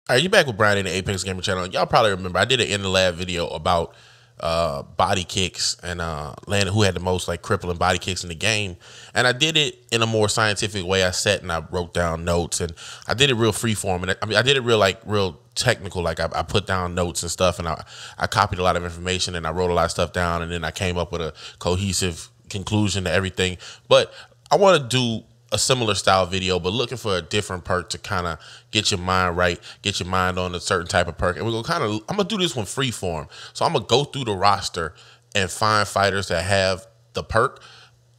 All right, you back with Brian in the Apex Gamer channel. Y'all probably remember I did an in the lab video about body kicks and landing who had the most like crippling body kicks in the game. And I did it in a more scientific way. I sat and I wrote down notes, and I did it real freeform. And I did it real technical. Like I put down notes and stuff, and I copied a lot of information, and I wrote a lot of stuff down, and then I came up with a cohesive conclusion to everything. But I want to do a similar style video, but looking for a different perk to kind of get your mind right, get your mind on a certain type of perk. And we're gonna I'm gonna do this one free form. So I'm gonna go through the roster and find fighters that have the perk,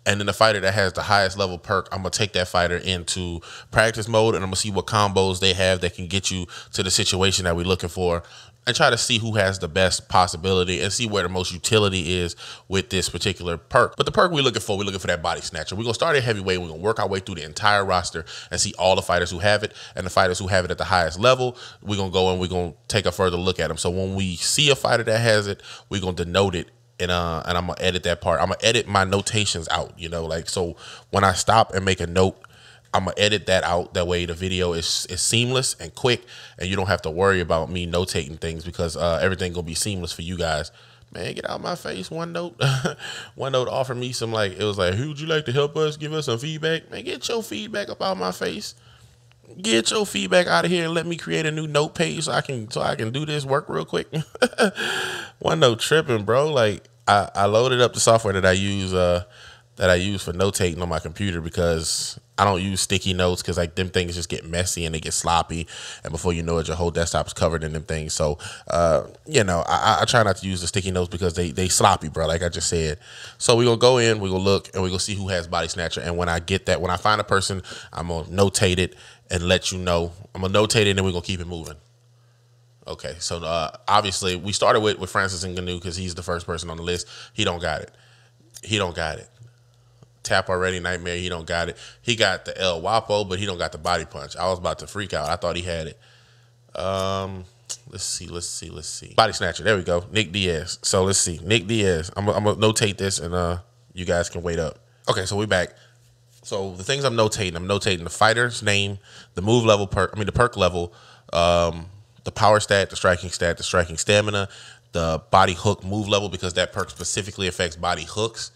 and then the fighter that has the highest level perk, I'm gonna take that fighter into practice mode, and I'm gonna see what combos they have that can get you to the situation that we're looking for, and try to see who has the best possibility and see where the most utility is with this particular perk. But the perk we're looking for that body snatcher. We're gonna start at heavyweight. We're gonna work our way through the entire roster and see all the fighters who have it, and the fighters who have it at the highest level, we're gonna go and we're gonna take a further look at them. So when we see a fighter that has it, we're gonna denote it, and I'm gonna edit that part. I'm gonna edit my notations out, like, so when I stop and make a note, I'm gonna edit that out. That way the video is seamless and quick, and you don't have to worry about me notating things, because everything gonna be seamless for you guys. Man, get out of my face. OneNote. OneNote offered me some, it was like, who would you like to help us, give us some feedback? Man, get your feedback up out my face. Get your feedback out of here and let me create a new note page so I can do this work real quick. OneNote tripping, bro. Like, I loaded up the software that I use for notating on my computer, because I don't use sticky notes, because like them things just get messy and they get sloppy, and before you know it, your whole desktop is covered in them things. So I try not to use the sticky notes because they sloppy, bro, like I just said. So we're gonna go in, we're gonna look, and we're gonna see who has body snatcher. And when I find a person, I'm gonna notate it and let you know. I'm gonna notate it, and then we're gonna keep it moving. Okay, so obviously we started with Francis Ngannou, because he's the first person on the list. He don't got it. Tap already, Nightmare, he don't got it. He got the El Wapo, but he don't got the body punch. I was about to freak out. I thought he had it. Let's see. Body snatcher, there we go. Nick Diaz. So let's see. Nick Diaz. I'm gonna notate this, and you guys can wait up. Okay, so we back. So the things I'm notating the fighter's name, the move level the perk level, the power stat, the striking stamina, the body hook move level, because that perk specifically affects body hooks,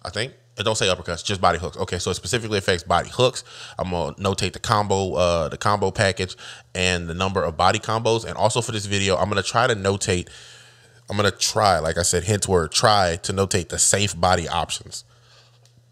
I think. It don't say uppercuts, just body hooks. Okay, so it specifically affects body hooks. I'm gonna notate the combo package, and the number of body combos. And also for this video, I'm gonna try, like I said, hint word, try to notate the safe body options.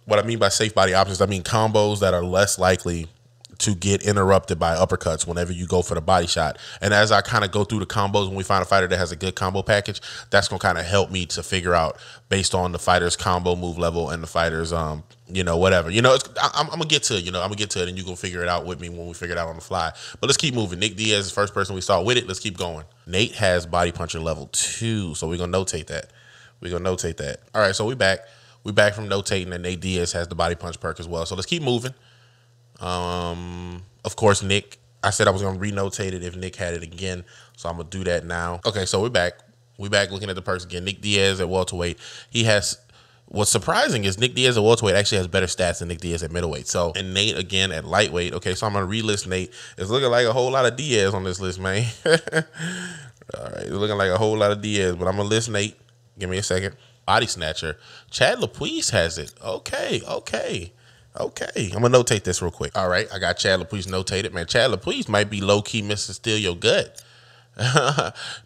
What I mean by safe body options, I mean combos that are less likely to get interrupted by uppercuts whenever you go for the body shot. And as I kind of go through the combos, when we find a fighter that has a good combo package, that's going to kind of help me to figure out, based on the fighter's combo move level and the fighter's, whatever. I'm going to get to it, and you're going to figure it out with me when we figure it out on the fly. But let's keep moving. Nick Diaz is the first person we saw with it. Let's keep going. Nate has body puncher level 2, so we're going to notate that. All right, so we back. We back from notating, and Nate Diaz has the body punch perk as well. So let's keep moving. Of course, Nick, I said I was going to re-notate it if Nick had it again, so I'm going to do that now. Okay, so we're back. We're back looking at the perks again. Nick Diaz at welterweight. What's surprising is Nick Diaz at welterweight actually has better stats than Nick Diaz at middleweight. So, and Nate again at lightweight. Okay, so I'm going to relist Nate. It's looking like a whole lot of Diaz on this list, man. All right, it's looking like a whole lot of Diaz, but I'm going to list Nate. Give me a second. Body snatcher. Chad Lapuis has it. Okay. I'm going to notate this real quick. All right, I got Chad Lapuis notated. Man, Chad Lapuis might be low-key Mr. Steal Your Gut.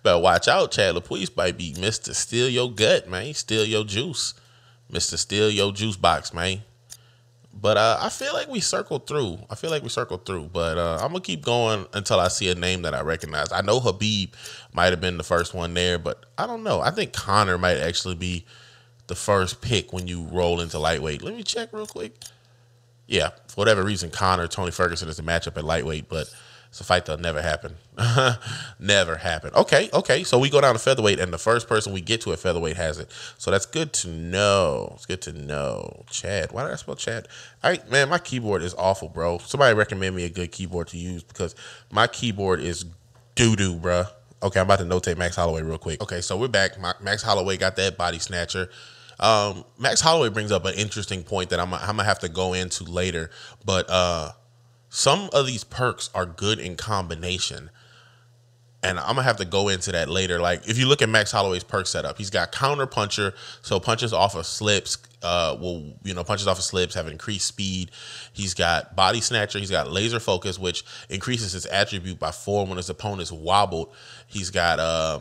Better watch out. Chad Lapuis might be Mr. Steal Your Gut, man. Steal your juice. Mr. Steal Your Juice Box, man. But I feel like we circled through. But I'm going to keep going until I see a name that I recognize. I know Habib might have been the first one there, but I don't know. I think Connor might actually be the first pick when you roll into lightweight. Let me check real quick. Yeah, for whatever reason, Tony Ferguson is the matchup at lightweight, but it's a fight that'll never happen. Never happen. Okay, so we go down to featherweight, and the first person we get to at featherweight has it. So that's good to know. It's good to know. Chad. Why did I spell Chad? Man, my keyboard is awful, bro. Somebody recommend me a good keyboard to use, because my keyboard is doo-doo, bro. Okay, I'm about to notate Max Holloway real quick. Okay, so we're back. Max Holloway got that body snatcher. Max Holloway brings up an interesting point that I'm gonna have to go into later, but some of these perks are good in combination. And I'm gonna have to go into that later. Like if you look at Max Holloway's perk setup, he's got counter puncher, so punches off of slips, punches off of slips have increased speed. He's got body snatcher, he's got laser focus, which increases his attribute by 4 when his opponent's wobbled. He's got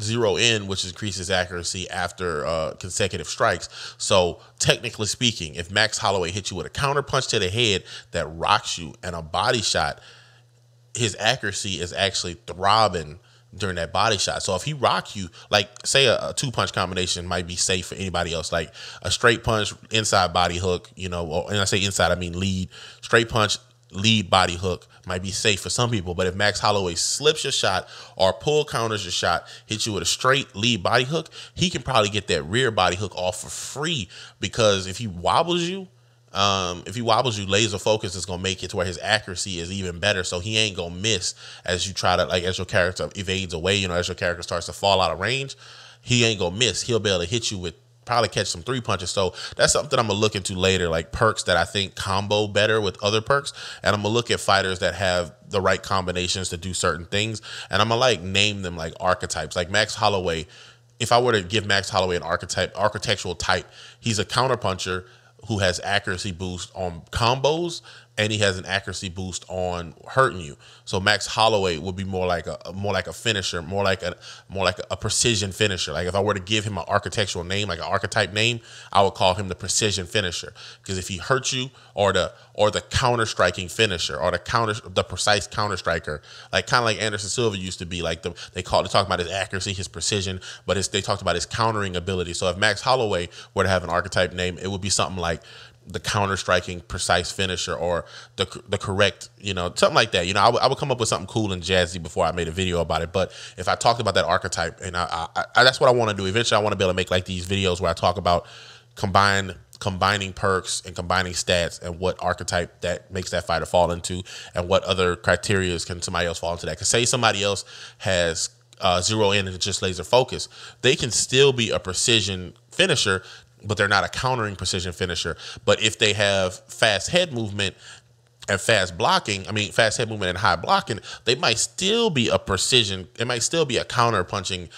zero in, which increases accuracy after consecutive strikes. So technically speaking, if Max Holloway hits you with a counter punch to the head that rocks you and a body shot, his accuracy is actually throbbing during that body shot. So if he rock you, like say a 2-punch combination might be safe for anybody else, like a straight punch, inside body hook, and I say inside, I mean lead, straight punch, lead body hook might be safe for some people. But if Max Holloway slips your shot or pull counters your shot, hits you with a straight lead body hook, he can probably get that rear body hook off for free, because if he wobbles you, laser focus is gonna make it to where his accuracy is even better. So he ain't gonna miss as you try to, like, as your character evades away, as your character starts to fall out of range, he ain't gonna miss. He'll be able to hit you with, probably catch some 3 punches. So that's something I'm gonna look into later, like perks that I think combo better with other perks. And I'm gonna look at fighters that have the right combinations to do certain things. And I'm gonna name them like archetypes. Like Max Holloway, if I were to give Max Holloway an architectural type, he's a counter puncher who has accuracy boost on combos, and he has an accuracy boost on hurting you. So Max Holloway would be more like a finisher, more like a precision finisher. Like if I were to give him an architectural name, like an archetype name, I would call him the precision finisher. Because if he hurts you, or the counter striking finisher, or the precise counter striker, like kind of like Anderson Silva used to be. Like they talked about his accuracy, his precision, but they talked about his countering ability. So if Max Holloway were to have an archetype name, it would be something like the counter-striking precise finisher, or the correct, something like that. I would come up with something cool and jazzy before I made a video about it. But if I talked about that archetype, and I that's what I want to do. Eventually, I want to be able to make like these videos where I talk about combining perks and combining stats, and what archetype that makes that fighter fall into, and what other criteria can somebody else fall into that. Because say somebody else has zero in and just laser focus, they can still be a precision finisher, but they're not a countering precision finisher. But if they have fast head movement and fast head movement and high blocking, they might still be a precision. It might still be a counter punching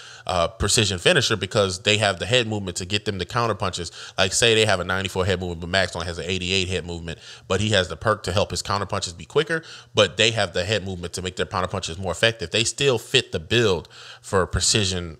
precision finisher, because they have the head movement to get them to counter punches. Like say they have a 94 head movement, but Max only has an 88 head movement, but he has the perk to help his counter punches be quicker, but they have the head movement to make their counter punches more effective. They still fit the build for precision,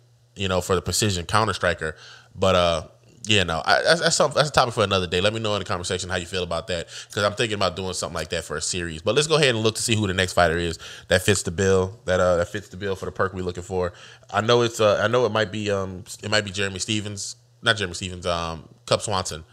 for the precision counter striker. But that's a topic for another day. Let me know in the conversation how you feel about that, because I'm thinking about doing something like that for a series. But let's go ahead and look to see who the next fighter is that fits the bill. That fits the bill for the perk we're looking for. I know it might be Jeremy Stevens, not Jeremy Stevens. Cub Swanson.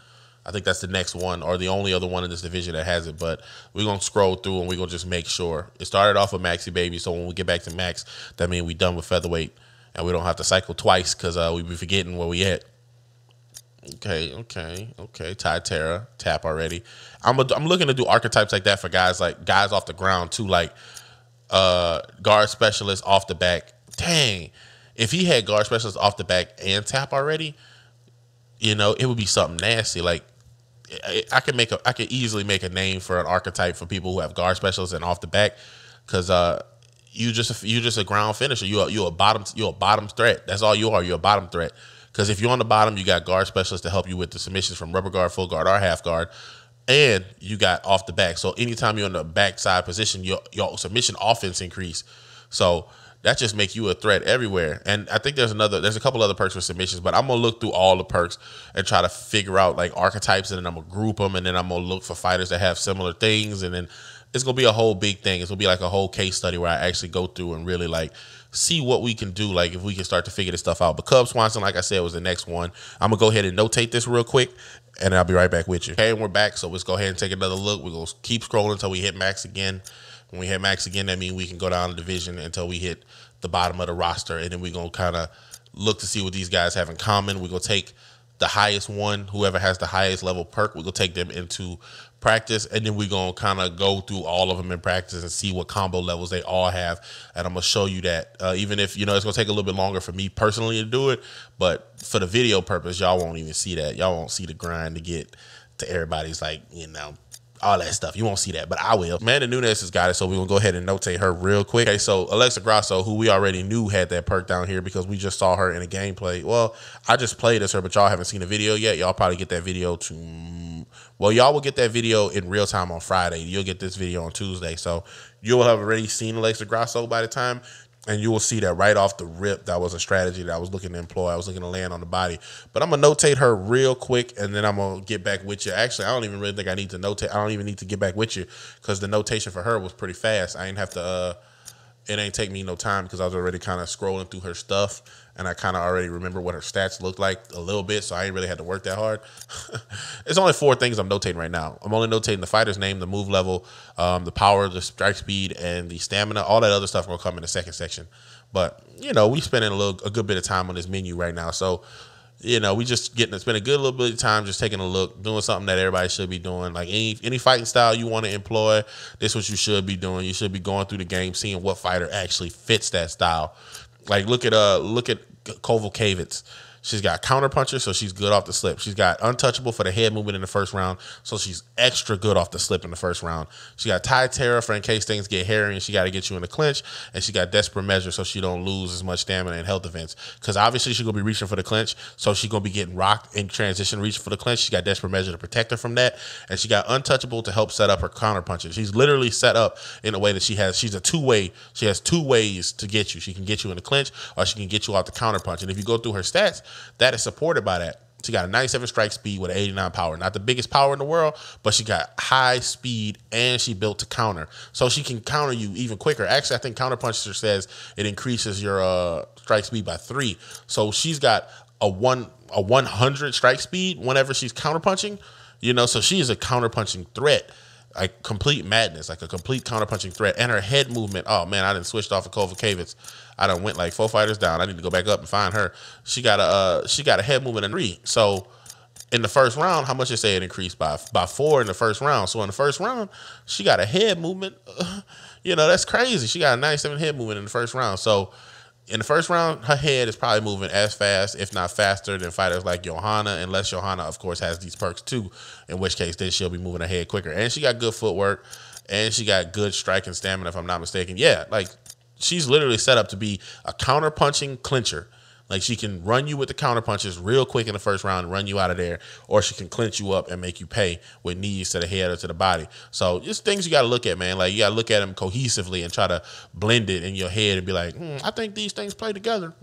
I think that's the next one, or the only other one in this division that has it. But we're gonna scroll through and we're gonna just make sure. It started off with Maxie Baby, so when we get back to Max, that means we done with featherweight, and we don't have to cycle twice, because we be forgetting where we at. Okay. Ty Terra, tap already. I'm looking to do archetypes like that for guys off the ground too, like guard specialist off the back. Dang, if he had guard specialist off the back and tap already, it would be something nasty. Like I could easily make a name for an archetype for people who have guard specialists and off the back, because you just a ground finisher. You're a bottom threat. That's all you are. You're a bottom threat. Because if you're on the bottom, you got guard specialists to help you with the submissions from rubber guard, full guard, or half guard, and you got off the back. So anytime you're in the backside position, your submission offense increase. So that just makes you a threat everywhere. And I think there's a couple other perks for submissions, but I'm gonna look through all the perks and try to figure out like archetypes, and then I'm gonna group them, and then I'm gonna look for fighters that have similar things, and then it's gonna be a whole big thing. It's gonna be like a whole case study where I actually go through and really like see what we can do, like if we can start to figure this stuff out. But Cub Swanson, like I said, was the next one. I'm gonna go ahead and notate this real quick, and I'll be right back with you. Okay, and we're back, so let's go ahead and take another look. We're gonna keep scrolling until we hit Max again. When we hit Max again, that means we can go down the division until we hit the bottom of the roster, and then we're gonna kind of look to see what these guys have in common. We're gonna take the highest one, whoever has the highest level perk, we're gonna take them into practice, and then we're gonna kind of go through all of them in practice and see what combo levels they all have. And I'm gonna show you that, even if it's gonna take a little bit longer for me personally to do it, but for the video purpose, y'all won't even see that. Y'all won't see the grind to get to everybody's all that stuff. You won't see that, but I will. Amanda Nunes has got it, so we're going to go ahead and notate her real quick. Okay, so Alexa Grasso, who we already knew had that perk down here because we just saw her in a gameplay. Well, I just played as her, but y'all haven't seen the video yet. Y'all probably get that video well, y'all will get that video in real time on Friday. You'll get this video on Tuesday. So you will have already seen Alexa Grasso by the time, and you will see that right off the rip, that was a strategy that I was looking to employ. I was looking to land on the body. But I'm going to notate her real quick, and then I'm going to get back with you. Actually, I don't even really think I need to notate. I don't even need to get back with you because the notation for her was pretty fast. I ain't have to, it ain't take me no time because I was already kind of scrolling through her stuff, and I kind of already remember what her stats looked like a little bit, so I ain't really had to work that hard. It's only 4 things I'm notating right now. I'm only notating the fighter's name, the move level, the power, the strike speed, and the stamina. All that other stuff will come in the second section. But, you know, we spending a good bit of time on this menu right now, so, you know, we just spend a good little bit of time just taking a look, doing something that everybody should be doing. Like any fighting style you want to employ, this is what you should be doing. You should be going through the game, seeing what fighter actually fits that style. Like look at Kovalkiewicz. She's got counter puncher, so she's good off the slip. She's got untouchable for the head movement in the first round, so she's extra good off the slip in the first round. She got tie terror for in case things get hairy and she got to get you in the clinch, and she got desperate measure so she don't lose as much stamina in health events. Because obviously she's going to be reaching for the clinch, so she's going to be getting rocked in transition, reaching for the clinch. She got desperate measure to protect her from that, and she got untouchable to help set up her counter punches. She's literally set up in a way that she's a two-way. She has 2 ways to get you. She can get you in the clinch, or she can get you off the counter punch. And if you go through her stats, that is supported by that. She got a 97 strike speed with an 89 power. Not the biggest power in the world, but she got high speed and she built to counter. So she can counter you even quicker. Actually, I think Counterpuncher says it increases your strike speed by 3. So she's got a 100 strike speed whenever she's counterpunching. You know, so she is a counterpunching threat. Like complete madness, like a complete counterpunching threat. And her head movement, oh man, I done switched off of Kovalkiewicz. I done went like 4 fighters down. I need to go back up and find her. She got a head movement in 3. So in the first round, how much did say it increased by 4 in the first round? So in the first round, she got a head movement. You know, that's crazy. She got a 97 head movement in the first round. So in the first round, her head is probably moving as fast, if not faster, than fighters like Johanna, unless Johanna, of course, has these perks too, in which case then she'll be moving her head quicker. And she got good footwork, and she got good strike and stamina, if I'm not mistaken. Yeah, like she's literally set up to be a counter-punching clincher. Like she can run you with the counter punches real quick in the first round and run you out of there, or she can clinch you up and make you pay with knees to the head or to the body. So just things you got to look at, man. Like you got to look at them cohesively and try to blend it in your head and be like, I think these things play together.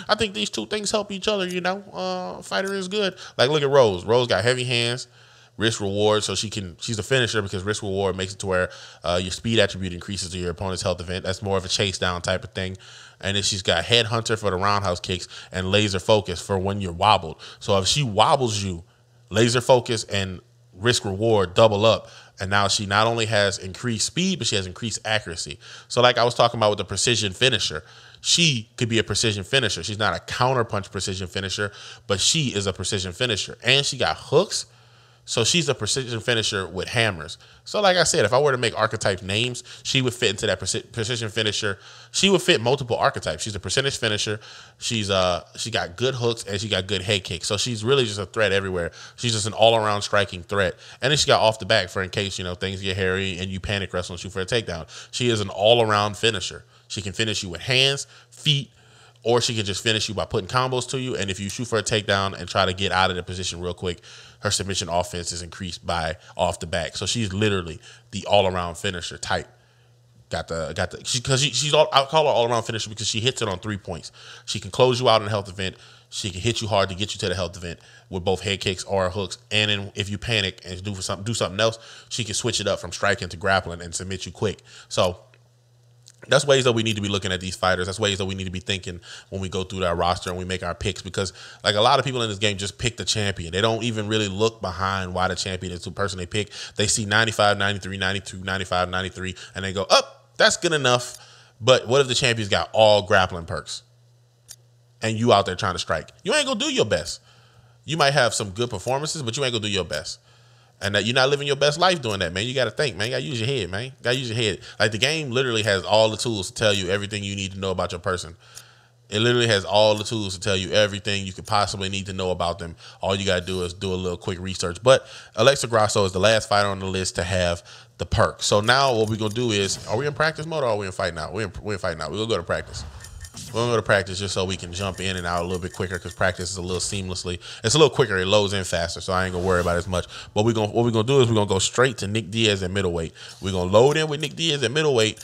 I think these 2 things help each other, you know. Fighter is good. Like look at Rose. Rose got heavy hands, risk reward, so she's a finisher because risk reward makes it to where your speed attribute increases to your opponent's health event. That's more of a chase down type of thing. And then she's got headhunter for the roundhouse kicks and laser focus for when you're wobbled. So if she wobbles you, laser focus and risk reward double up. And now she not only has increased speed, but she has increased accuracy. So like I was talking about with the precision finisher, she could be a precision finisher. She's not a counterpunch precision finisher, but she is a precision finisher. And she got hooks. So she's a precision finisher with hammers. So like I said, if I were to make archetype names, she would fit into that precision finisher. She would fit multiple archetypes. She's a percentage finisher. She got good hooks and she got good head kicks. So she's really just a threat everywhere. She's just an all-around striking threat. And then she got off the back for in case, you know, things get hairy and you panic wrestle and shoot for a takedown. She is an all-around finisher. She can finish you with hands, feet, or she can just finish you by putting combos to you. And if you shoot for a takedown and try to get out of the position real quick, her submission offense is increased by off the back. So she's literally the all-around finisher type. I call her all-around finisher because she hits it on 3 points. She can close you out in a health event. She can hit you hard to get you to the health event with both head kicks or hooks. And then if you panic and do something else, she can switch it up from striking to grappling and submit you quick. So that's ways that we need to be looking at these fighters. That's ways that we need to be thinking when we go through our roster and we make our picks, because like a lot of people in this game just pick the champion. They don't even really look behind why the champion is the person they pick. They see 95, 93, 92, 95, 93, and they go, that's good enough. But what if the champion's got all grappling perks and you out there trying to strike? You ain't going to do your best. You might have some good performances, but you ain't going to do your best. And that you're not living your best life doing that, man. You got to think, man. You got to use your head, man. You got to use your head. Like the game literally has all the tools to tell you everything you need to know about your person. It literally has all the tools to tell you everything you could possibly need to know about them. All you got to do is do a little quick research. But Alexa Grasso is the last fighter on the list to have the perk. So now what we're going to do is, are we in practice mode or are we in fight now? We're in fight now. We're going to go to practice. We're going to go to practice just so we can jump in and out a little bit quicker because practice is a little seamlessly. It's a little quicker. It loads in faster, so I ain't going to worry about it as much. But what we're going to do is we're going to go straight to Nick Diaz at middleweight. We're going to load in with Nick Diaz at middleweight.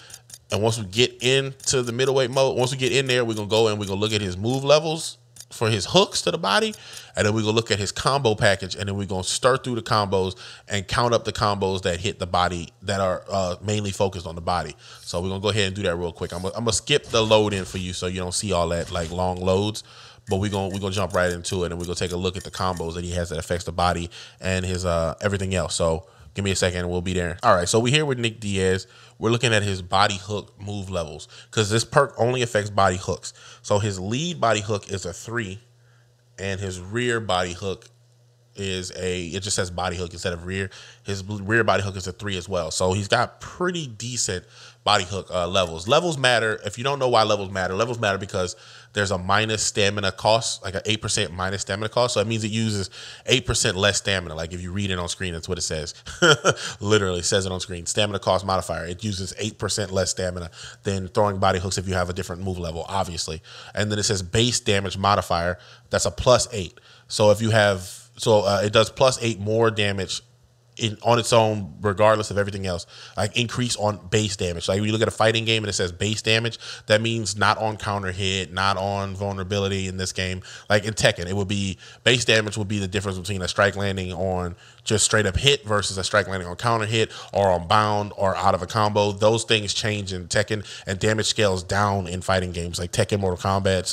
And once we get into the middleweight mode, once we get in there, we're going to go and we're going to look at his move levels for his hooks to the body. And then we're going to look at his combo package. And then we're going to stir through the combos and count up the combos that hit the body that are mainly focused on the body. So we're going to go ahead and do that real quick. I'm going to skip the load in for you so you don't see all that like long loads. But we're gonna jump right into it and we're going to take a look at the combos that he has that affects the body and his everything else. So give me a second and we'll be there. All right, so we're here with Nick Diaz. We're looking at his body hook move levels because this perk only affects body hooks. So his lead body hook is a 3 and his rear body hook is it just says body hook instead of rear. His rear body hook is a 3 as well. So he's got pretty decent body hook levels. Levels matter. If you don't know why levels matter because there's a minus stamina cost, like an 8% minus stamina cost. So it means it uses 8% less stamina. Like if you read it on screen, that's what it says. Literally says it on screen. Stamina cost modifier. It uses 8% less stamina than throwing body hooks if you have a different move level, obviously. And then it says base damage modifier. That's a +8. So if you have, it does +8 more damage on its own, regardless of everything else, like increase on base damage. Like when you look at a fighting game and it says base damage, that means not on counter hit, not on vulnerability in this game. Like in Tekken, it would be base damage would be the difference between a strike landing on just straight up hit versus a strike landing on counter hit or on bound or out of a combo. Those things change in Tekken, and damage scales down in fighting games like Tekken, Mortal Kombat,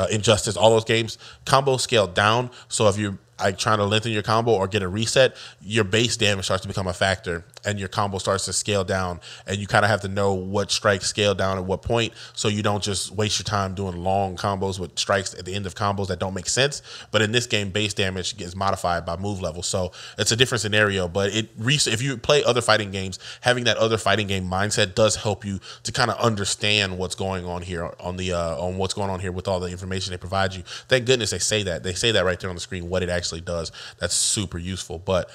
Injustice, all those games. Combos scale down. So if you're trying to lengthen your combo or get a reset, your base damage starts to become a factor and your combo starts to scale down, and you kind of have to know what strikes scale down at what point so you don't just waste your time doing long combos with strikes at the end of combos that don't make sense. But in this game, base damage gets modified by move level, so it's a different scenario. But if you play other fighting games, having that other fighting game mindset does help you to kind of understand what's going on here on what's going on here with all the information they provide you. Thank goodness they say that right there on the screen what it actually does. That's super useful. But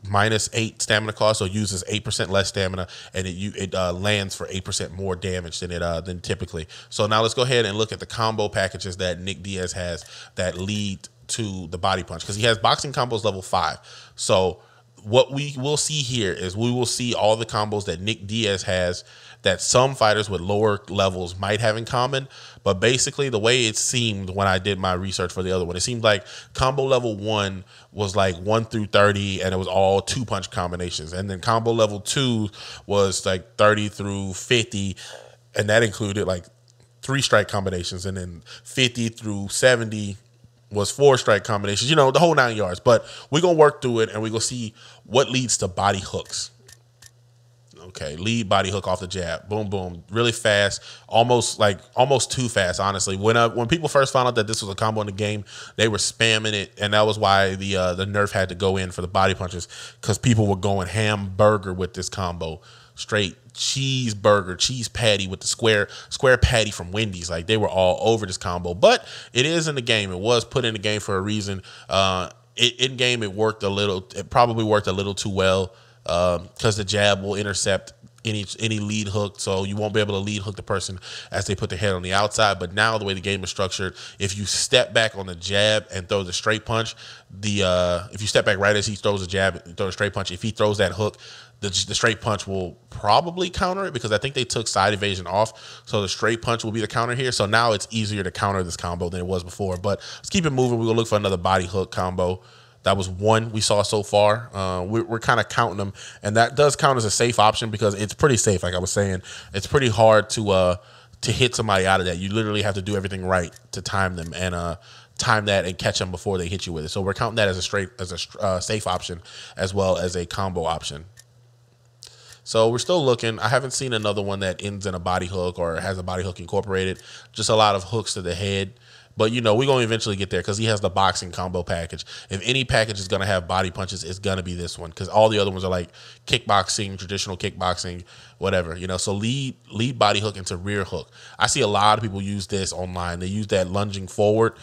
-8 stamina cost, so it uses 8% less stamina, and it lands for 8% more damage than typically. So now let's go ahead and look at the combo packages that Nick Diaz has that lead to the body punch, because he has boxing combos level 5. So what we will see here is we will see all the combos that Nick Diaz has that some fighters with lower levels might have in common. But basically the way it seemed when I did my research for the other one, it seemed like combo level 1 was like 1 through 30 and it was all 2-punch combinations. And then combo level 2 was like 30 through 50, and that included like 3-strike combinations. And then 50 through 70 was 4-strike combinations, the whole 9 yards. But we're going to work through it and we're going to see what leads to body hooks. Okay, lead body hook off the jab. Boom, boom. Really fast. Almost too fast, honestly. When people first found out that this was a combo in the game, they were spamming it, and that was why the nerf had to go in for the body punches, because people were going hamburger with this combo. Straight cheeseburger, cheese patty with the square patty from Wendy's. Like, they were all over this combo. But it is in the game. It was put in the game for a reason. In game, it probably worked a little too well, because the jab will intercept any lead hook, so you won't be able to lead hook the person as they put their head on the outside. But now the way the game is structured, if you step back on the jab and throw the straight punch, if you step back right as he throws the jab and throw the straight punch, if he throws that hook, the straight punch will probably counter it, because I think they took side evasion off, so the straight punch will be the counter here. So now it's easier to counter this combo than it was before. But let's keep it moving. We're gonna look for another body hook combo. That was one we saw so far. We're kind of counting them, and that does count as a safe option because it's pretty safe. Like I was saying, it's pretty hard to hit somebody out of that. You literally have to do everything right to time them and time that and catch them before they hit you with it. So we're counting that as a safe option as well as a combo option. So we're still looking. I haven't seen another one that ends in a body hook or has a body hook incorporated. Just a lot of hooks to the head. But, you know, we're going to eventually get there because he has the boxing combo package. If any package is going to have body punches, it's going to be this one because all the other ones are like kickboxing, traditional kickboxing, whatever, you know. So lead body hook into rear hook. I see a lot of people use this online. They use that lunging forward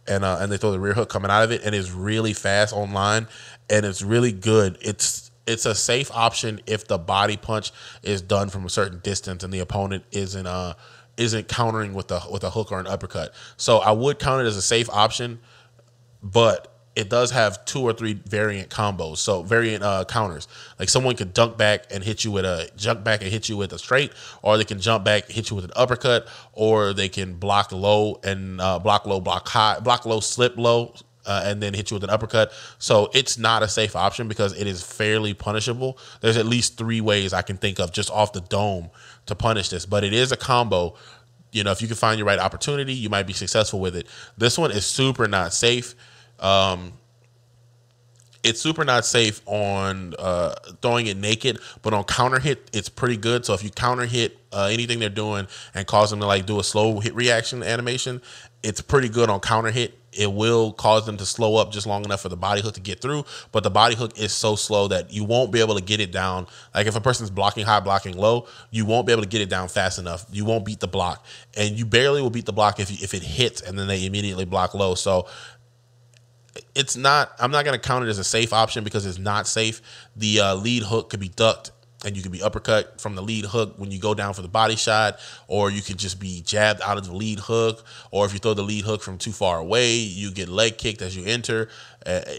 and they throw the rear hook coming out of it, and it's really fast online, and it's really good. It's a safe option if the body punch is done from a certain distance and the opponent isn't countering with a hook or an uppercut. So I would count it as a safe option, but it does have 2 or 3 variant combos, so variant counters. Like someone could jump back and hit you with a straight, or they can jump back, hit you with an uppercut, or they can block low and block low, block high, block low, slip low, and then hit you with an uppercut. So it's not a safe option because it is fairly punishable. There's at least 3 ways I can think of just off the dome to punish this, but it is a combo. You know, if you can find your right opportunity, you might be successful with it. This one is super not safe. It's super not safe on throwing it naked, but on counter hit, it's pretty good. So if you counter hit anything they're doing and cause them to like do a slow hit reaction animation, it's pretty good on counter hit. It will cause them to slow up just long enough for the body hook to get through, but the body hook is so slow that you won't be able to get it down. Like if a person's blocking high, blocking low, you won't be able to get it down fast enough. You won't beat the block, and you barely will beat the block if it hits and then they immediately block low. So it's not, I'm not going to count it as a safe option because it's not safe. The lead hook could be ducked and you can be uppercut from the lead hook when you go down for the body shot, or you can just be jabbed out of the lead hook, or if you throw the lead hook from too far away, you get leg kicked as you enter.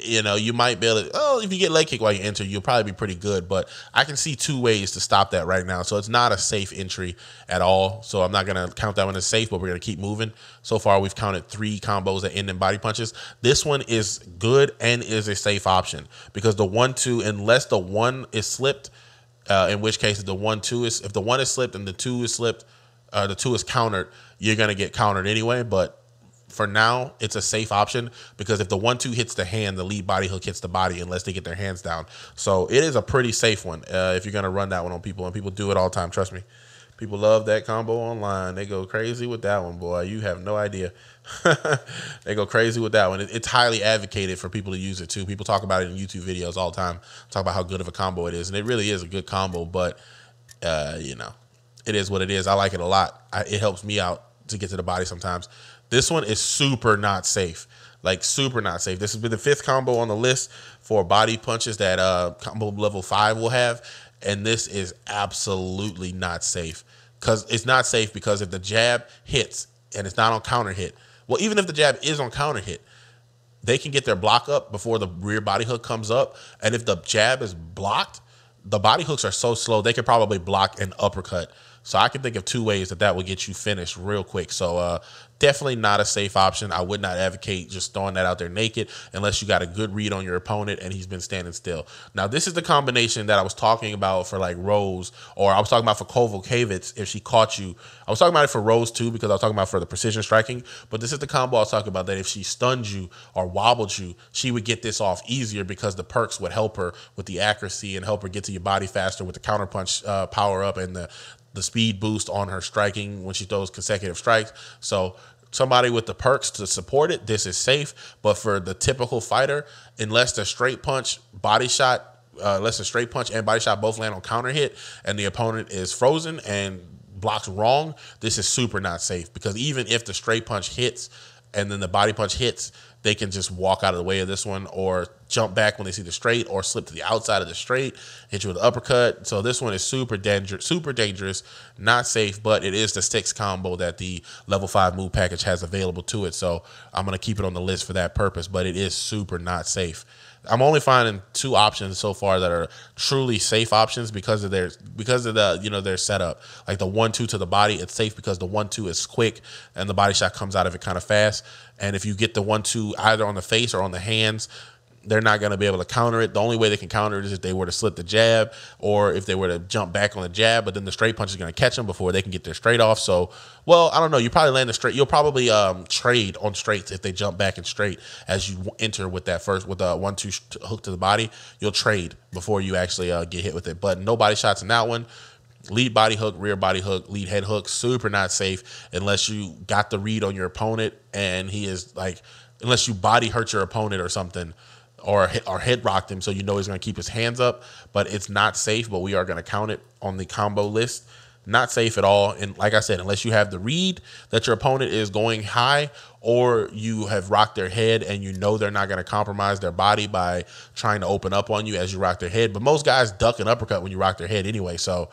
You know, you might be able to, if you get leg kicked while you enter, you'll probably be pretty good, but I can see 2 ways to stop that right now. So it's not a safe entry at all. So I'm not going to count that one as safe, but we're going to keep moving. So far, we've counted 3 combos that end in body punches. This one is good and is a safe option because the 1-2, unless the 1 is slipped, in which case if the 1 is slipped and the 2 is slipped, the 2 is countered, you're going to get countered anyway. But for now, it's a safe option because if the 1-2 hits the hand, the lead body hook hits the body unless they get their hands down. So it is a pretty safe one if you're going to run that one on people, and people do it all the time. Trust me. People love that combo online. They go crazy with that one, boy. You have no idea. They go crazy with that one. It's highly advocated for people to use it too. People talk about it in YouTube videos all the time, talk about how good of a combo it is, and it really is a good combo, but you know, it is what it is. I like it a lot. It helps me out to get to the body sometimes. This one is super not safe, like super not safe. This has been the 5th combo on the list for body punches that combo level 5 will have, and this is absolutely not safe. Because it's not safe because if the jab hits and it's not on counter hit, well, even if the jab is on counter hit, they can get their block up before the rear body hook comes up. And if the jab is blocked, the body hooks are so slow, they could probably block an uppercut. So I can think of 2 ways that would get you finished real quick. So definitely not a safe option. I would not advocate just throwing that out there naked unless you got a good read on your opponent and he's been standing still. Now, this is the combination that I was talking about for like Rose, or I was talking about for Kovalkiewicz if she caught you. I was talking about it for Rose too because I was talking about for the precision striking. But this is the combo I was talking about that if she stunned you or wobbled you, she would get this off easier because the perks would help her with the accuracy and help her get to your body faster with the counterpunch power up and the speed boost on her striking when she throws consecutive strikes. So somebody with the perks to support it, this is safe. But for the typical fighter, unless the straight punch, body shot, unless the straight punch and body shot both land on counter hit and the opponent is frozen and blocks wrong, this is super not safe because even if the straight punch hits and then the body punch hits, they can just walk out of the way of this one or jump back when they see the straight or slip to the outside of the straight, hit you with an uppercut. So this one is super dangerous, not safe, but it is the 6th combo that the level 5 move package has available to it. So I'm going to keep it on the list for that purpose, but it is super not safe. I'm only finding 2 options so far that are truly safe options because of their their setup. Like the 1-2 to the body, it's safe because the 1-2 is quick and the body shot comes out of it kind of fast. And if you get the 1-2 either on the face or on the hands, they're not going to be able to counter it. The only way they can counter it is if they were to slip the jab or if they were to jump back on the jab, but then the straight punch is going to catch them before they can get their straight off. So, well, I don't know. You probably land the straight. You'll probably trade on straights if they jump back and straight as you enter with that first, with a 1-2 hook to the body. You'll trade before you actually get hit with it. But no body shots in that one. Lead body hook, rear body hook, lead head hook, super not safe unless you got the read on your opponent and he is like, unless you body hurt your opponent or something, or head rocked him, so you know he's going to keep his hands up. But it's not safe, but we are going to count it on the combo list. Not safe at all. And like I said, unless you have the read that your opponent is going high, or you have rocked their head and you know they're not going to compromise their body by trying to open up on you as you rock their head. But most guys duck an uppercut when you rock their head anyway, so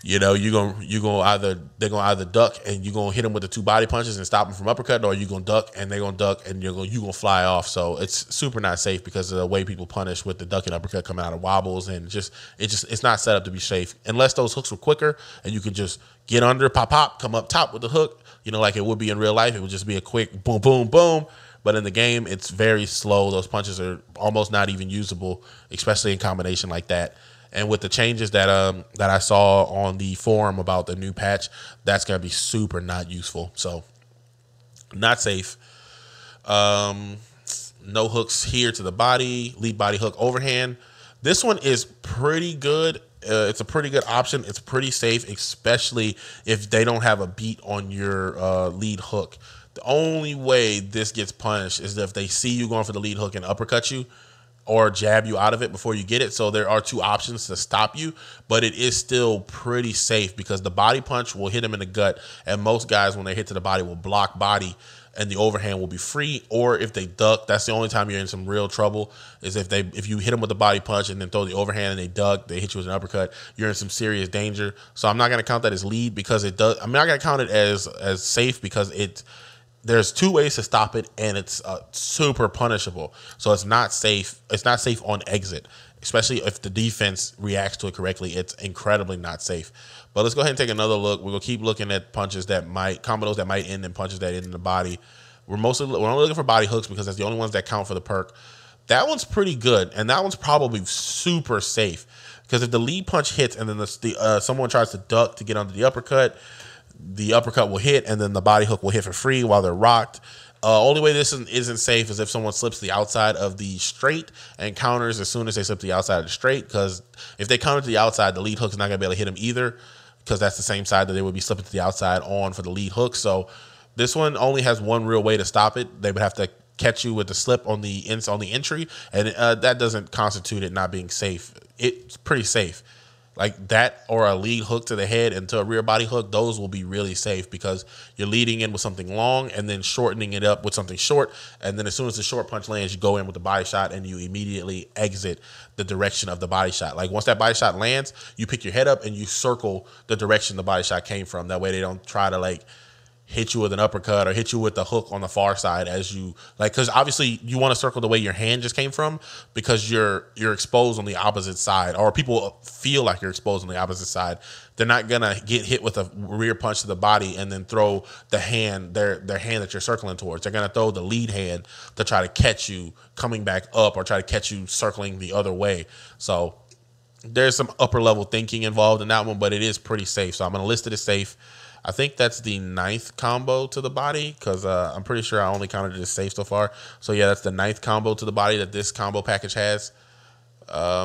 you know, they're gonna either duck and you're gonna hit them with the 2 body punches and stop them from uppercut, or you're gonna duck and they're gonna duck and you're gonna fly off. So it's super not safe because of the way people punish with the duck and uppercut coming out of wobbles, and it's not set up to be safe unless those hooks were quicker and you can just get under, pop, come up top with the hook, you know, like it would be in real life. It would just be a quick boom, boom, boom. But in the game, it's very slow. Those punches are almost not even usable, especially in combination like that. And with the changes that I saw on the forum about the new patch, that's gonna be super not useful. So not safe. No hooks here to the body. Lead body hook overhand. This one is pretty good. It's a pretty good option. It's pretty safe, especially if they don't have a beat on your lead hook. The only way this gets punished is if they see you going for the lead hook and uppercut you, or jab you out of it before you get it. So there are 2 options to stop you, but it is still pretty safe because the body punch will hit him in the gut, and most guys, when they hit to the body, will block body and the overhand will be free. Or if they duck, that's the only time you're in some real trouble, is if you hit them with the body punch and then throw the overhand and they duck, they hit you with an uppercut, you're in some serious danger. So I'm not going to count that as lead because it does. I'm not going to count it as safe because there's 2 ways to stop it, and it's super punishable. So it's not safe. It's not safe on exit, especially if the defense reacts to it correctly. It's incredibly not safe. But let's go ahead and take another look. We're gonna keep looking at punches combos that might end in punches that end in the body. We're only looking for body hooks because that's the only ones that count for the perk. That one's pretty good, and that one's probably super safe because if the lead punch hits and then someone tries to duck to get under the uppercut will hit, and then the body hook will hit for free while they're rocked. Only way this isn't safe is if someone slips the outside of the straight and counters as soon as they slip the outside of the straight, because if they counter to the outside, the lead hook's not going to be able to hit them either, because that's the same side that they would be slipping to the outside on for the lead hook. So this one only has one real way to stop it. They would have to catch you with the slip on the entry, and that doesn't constitute it not being safe. It's pretty safe. Like that, or a lead hook to the head and to a rear body hook, those will be really safe because you're leading in with something long and then shortening it up with something short. And then as soon as the short punch lands, you go in with the body shot and you immediately exit the direction of the body shot. Like once that body shot lands, you pick your head up and you circle the direction the body shot came from. That way they don't try to like hit you with an uppercut or hit you with the hook on the far side as you like, because obviously you want to circle the way your hand just came from because you're exposed on the opposite side, or people feel like you're exposed on the opposite side. They're not gonna get hit with a rear punch to the body and then throw the hand, their hand that you're circling towards. They're gonna throw the lead hand to try to catch you coming back up or try to catch you circling the other way. So there's some upper level thinking involved in that one, but it is pretty safe. So I'm gonna list it as safe. I think that's the 9th combo to the body because I'm pretty sure I only counted it as safe so far. So yeah, that's the 9th combo to the body that this combo package has.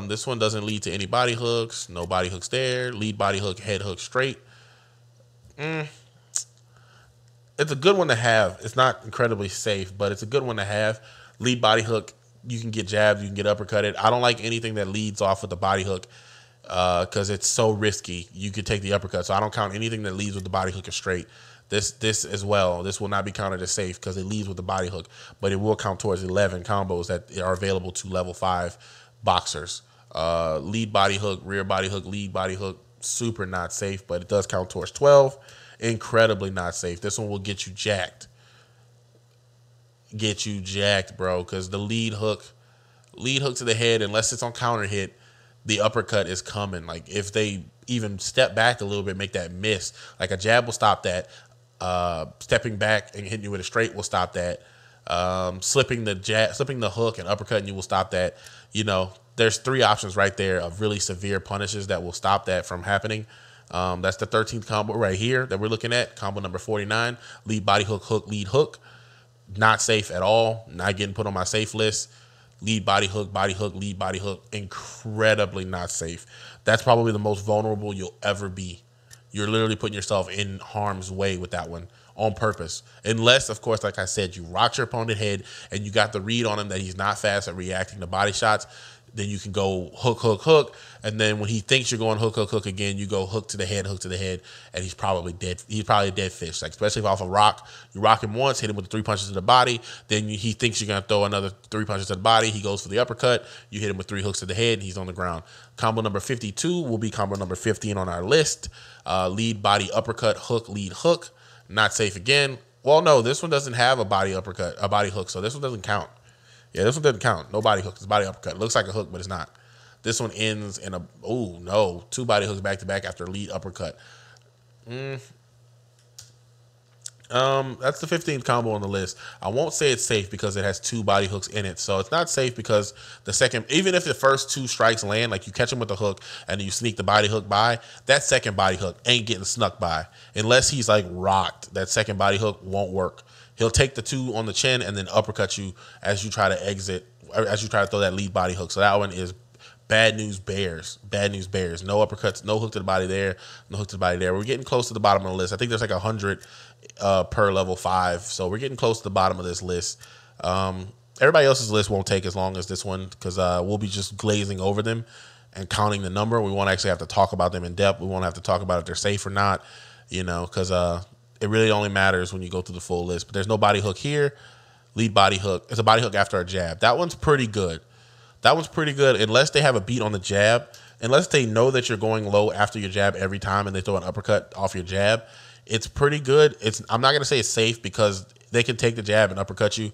This one doesn't lead to any body hooks. No body hooks there. Lead body hook, head hook straight. It's a good one to have. It's not incredibly safe, but it's a good one to have. Lead body hook, you can get jabbed, you can get uppercutted. I don't like anything that leads off with the body hook because it's so risky. You could take the uppercut, so I don't count anything that leads with the body hook or straight. This as well. This will not be counted as safe because it leads with the body hook, but it will count towards 11 combos that are available to level 5 boxers. Lead body hook, rear body hook, lead body hook, super not safe, but it does count towards 12. Incredibly not safe. This one will get you jacked. Get you jacked, bro, because the lead hook to the head, unless it's on counter hit, the uppercut is coming. Like if they even step back a little bit, make that miss. Like a jab will stop that. Stepping back and hitting you with a straight will stop that. Slipping the hook and uppercutting you will stop that. You know, there's 3 options right there of really severe punishes that will stop that from happening. That's the 13th combo right here that we're looking at. Combo number 49, lead body hook, hook, lead hook. Not safe at all. Not getting put on my safe list. lead body hook, lead body hook. Incredibly not safe. That's probably the most vulnerable you'll ever be. You're literally putting yourself in harm's way with that one on purpose. Unless, of course, like I said, you rocked your opponent's head and you got the read on him that he's not fast at reacting to body shots. Then you can go hook, hook, hook. And then when he thinks you're going hook, hook, hook again, you go hook to the head, and he's probably dead. He's probably a dead fish. Like, especially if off a rock, you rock him once, hit him with 3 punches to the body. Then he thinks you're going to throw another 3 punches to the body. He goes for the uppercut. You hit him with 3 hooks to the head, and he's on the ground. Combo number 52 will be combo number 15 on our list. Lead body uppercut, hook, lead hook. Not safe again. Well, no, this one doesn't have a body uppercut, a body hook, so this one doesn't count. Yeah, this one doesn't count. No body hook. It's body uppercut. It looks like a hook, but it's not. This one ends in a, oh, no, 2 body hooks back-to-back after lead uppercut. That's the 15th combo on the list. I won't say it's safe because it has 2 body hooks in it. So it's not safe because the second, even if the first 2 strikes land, like you catch him with the hook and you sneak the body hook by, that second body hook ain't getting snuck by. Unless he's like rocked, that second body hook won't work. He'll take the 2 on the chin and then uppercut you as you try to exit, as you try to throw that lead body hook. So that one is bad news bears. Bad news bears. No uppercuts, no hook to the body there, no hook to the body there. We're getting close to the bottom of the list. I think there's like 100 per level 5. So we're getting close to the bottom of this list. Everybody else's list won't take as long as this one because we'll be just glazing over them and counting the number. We won't actually have to talk about them in depth. We won't have to talk about if they're safe or not, you know, because it really only matters when you go through the full list. But there's no body hook here. Lead body hook. It's a body hook after a jab. That one's pretty good. That one's pretty good unless they have a beat on the jab. Unless they know that you're going low after your jab every time and they throw an uppercut off your jab. It's pretty good. I'm not going to say it's safe because they can take the jab and uppercut you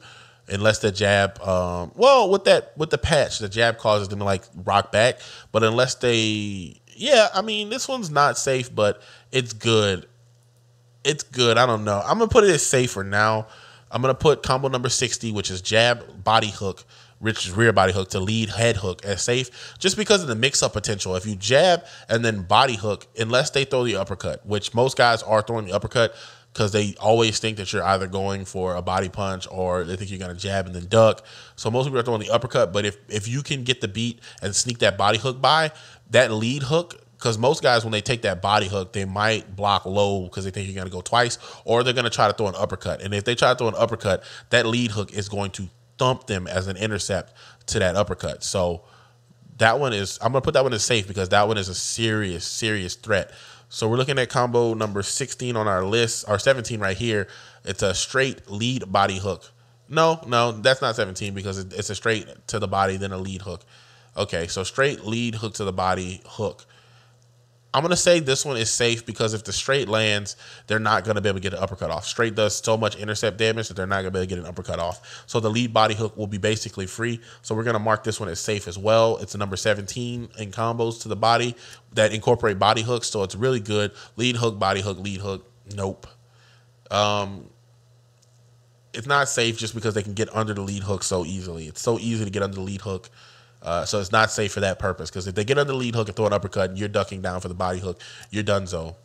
unless the jab, with the patch, the jab causes them to like rock back. But unless they, yeah, I mean, this one's not safe, but it's good. It's good. I don't know. I'm going to put it as safe for now. I'm going to put combo number 60, which is jab, body hook, which is rear body hook to lead head hook as safe, just because of the mix-up potential. If you jab and then body hook, unless they throw the uppercut, which most guys are throwing the uppercut because they always think that you're either going for a body punch or they think you're going to jab and then duck. So most people are throwing the uppercut, but if you can get the beat and sneak that body hook by, that lead hook, because most guys, when they take that body hook, they might block low because they think you're going to go twice, or they're going to try to throw an uppercut. And if they try to throw an uppercut, that lead hook is going to thump them as an intercept to that uppercut. So that one is, I'm going to put that one as safe because that one is a serious, serious threat. So we're looking at combo number 16 on our list, or 17 right here. It's a straight lead body hook. No, that's not 17 because it's a straight to the body, then a lead hook. Okay, so straight lead hook to the body hook. I'm going to say this one is safe because if the straight lands, they're not going to be able to get an uppercut off. Straight does so much intercept damage that they're not going to be able to get an uppercut off. So the lead body hook will be basically free. So we're going to mark this one as safe as well. It's a number 17 in combos to the body that incorporate body hooks. So it's really good. Lead hook, body hook, lead hook. Nope. It's not safe just because they can get under the lead hook so easily. It's so easy to get under the lead hook. So it's not safe for that purpose because if they get under the lead hook and throw an uppercut and you're ducking down for the body hook, you're donezo.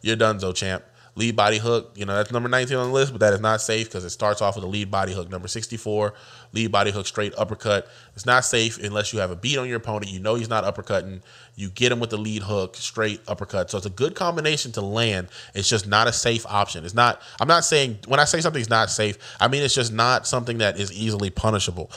You're donezo, champ. Lead body hook, that's number 19 on the list, but that is not safe because it starts off with a lead body hook. Number 64, lead body hook, straight uppercut. It's not safe unless you have a beat on your opponent. You know he's not uppercutting. You get him with the lead hook, straight uppercut. So it's a good combination to land. It's just not a safe option. It's not, I'm not saying, when I say something's not safe, I mean it's just not something that is easily punishable.